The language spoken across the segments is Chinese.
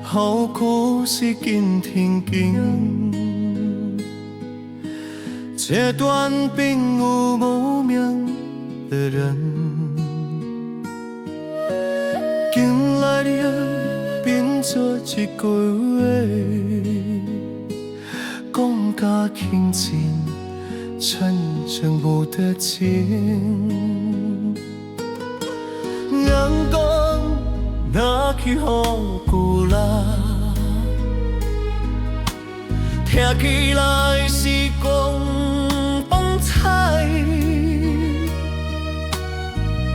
好故事紧停经，这段并无无名的人，今来了变做一句话，讲甲轻情，真正无得情。人讲若去好久啦，听起来是讲风采，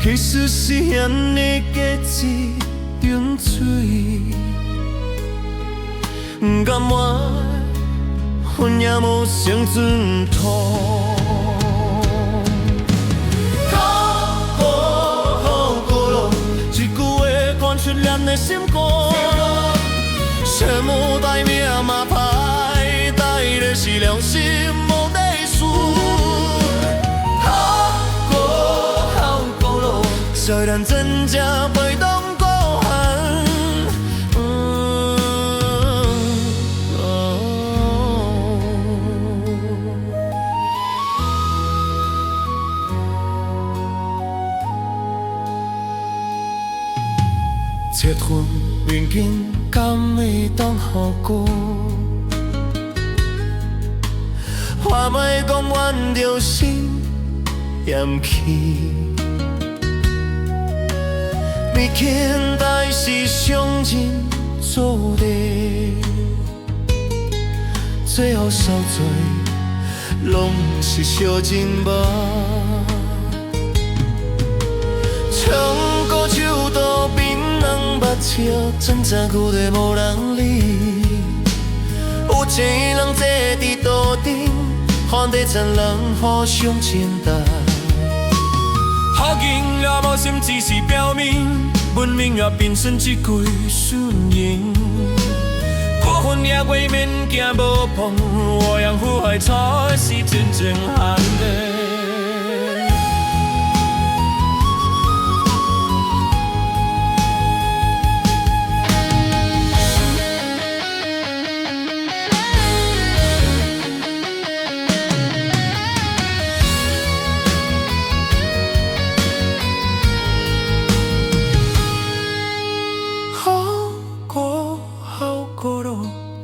其实是遐尼加一张嘴，不甘愿，阮也无生存土。出咱的心肝，什么代名嘛歹，带的是良心无地输。好过路，虽然真正被当孤寒。这份缘境敢会当好过？话袂讲完就心嫌弃，你现在是上人做的，最后受罪拢是小人无。唱歌手道槟榔目睭，真正久地无人理。有钱人坐伫桌顶，反地残人互相践踏。好景也无心，只是表面，文明也变成一句顺言。过分也未免惊无碰，我养父海才是真正寒的。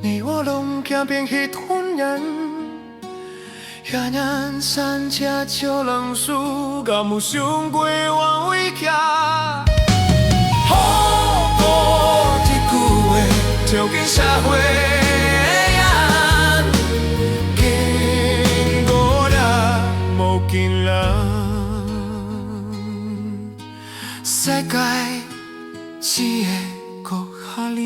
你我拢行遍彼团人，遐年山车招人输，敢有想过换位徛？好过一句话，跳进社会眼，经过了无见人，世界只会搁较恁。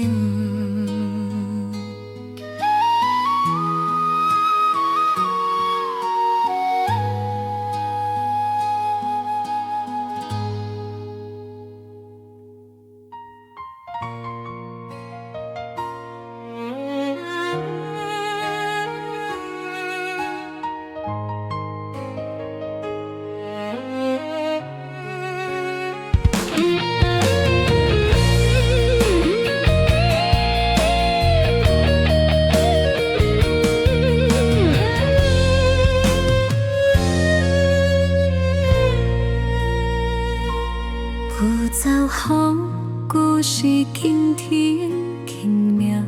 不走好故事轻天轻命，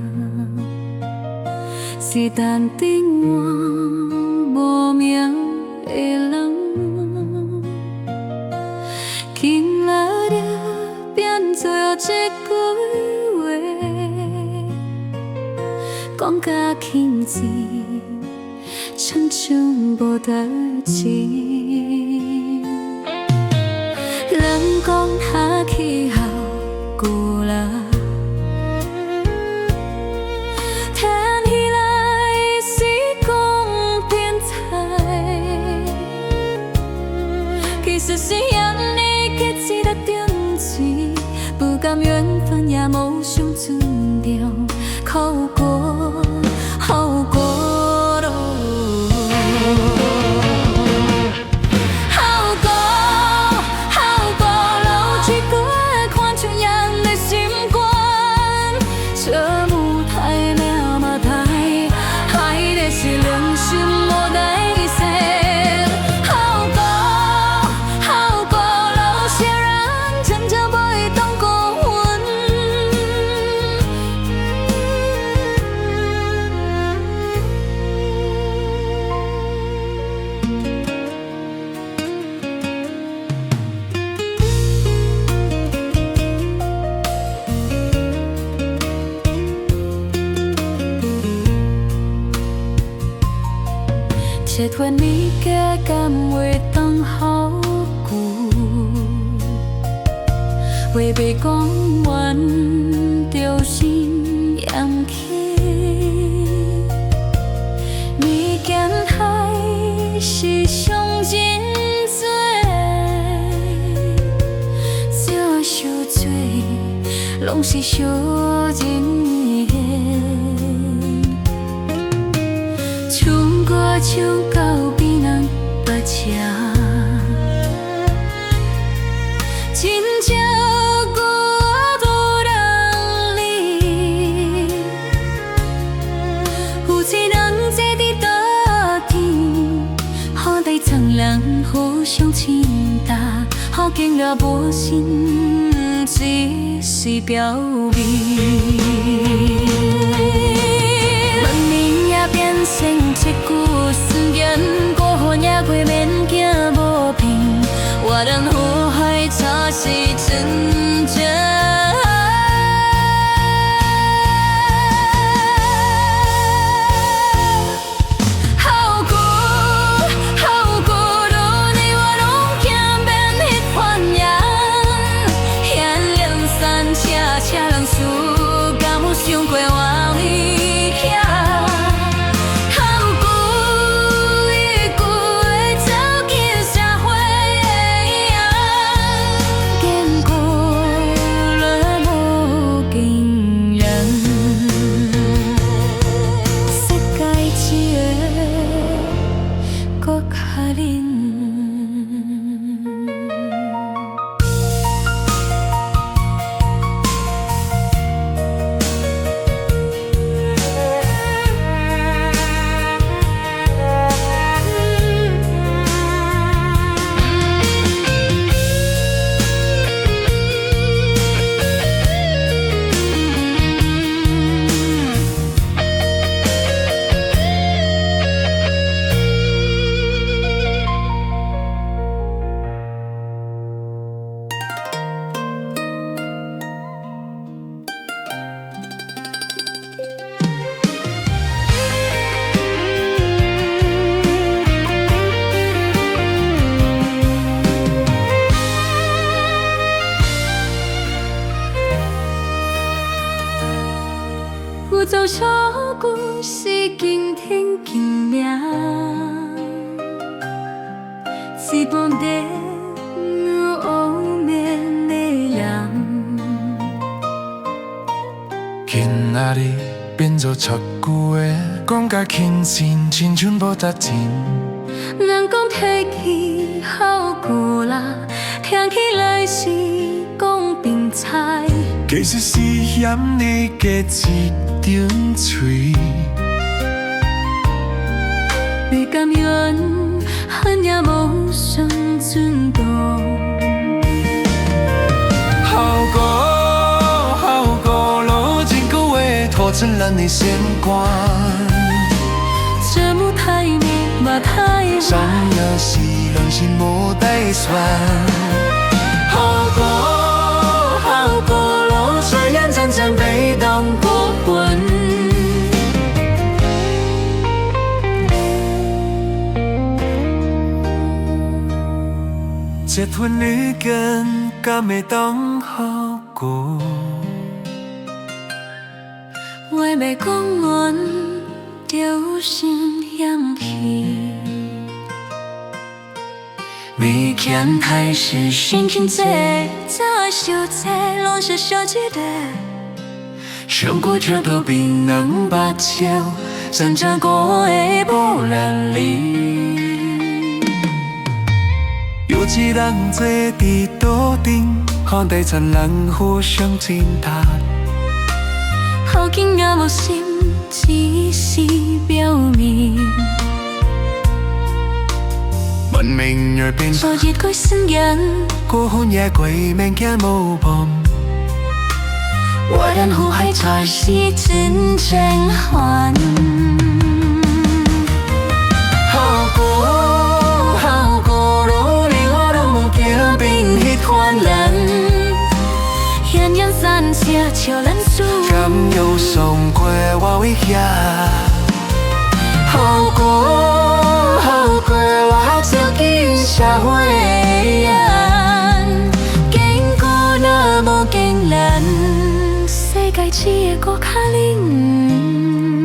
是但顶我无名的人，今仔日变做一句话，讲甲轻情，亲像无得情。人讲下去好久啦，听起来是讲天才，其实是遐尼结一粒种子，不甘缘分也无想尊重，苦过好过路。这这段你嘅甘会当好久，话袂讲完就心扬起，你见海是上真多，这伤多拢是小人。唱到边人把车，真正我无人理。夫妻人坐伫倒天，好地苍人互相亲搭，好经了无心，只是表面。文明也变成一句。思念过后也会免惊无凭，我人火海才是真正。好久好久路，你我拢行遍迄番人，现两三车人输，敢有想过我危险？有造小故事，今天今命，是半地乌面的人。今仔日变做插句话，讲甲轻心，亲像无值钱。人讲天气好过啦，听起来是讲平彩。其实是嫌你加一张嘴，袂甘愿，恨也无想尊重。好过路，真久话拖成咱的牵挂。这幕太密码太满，伤了是人心无待算。好过路，虽然渐渐被动过分。这份你跟敢会当好过？话袂讲完就心扬起。你看太是心情多，这小菜拢是小记得。上过车都比人把笑，三只歌的无人理。有一人坐伫桌顶，看第三人互相亲踏。好紧也无心，只是表面。文明而变昨日改心眼，过后也鬼免惊无碰。我人火海才是真正欢。好过路，你我拢无行遍迄款人。炎炎山车笑咱输，敢有送过我危险？好过。该市的高卡岭。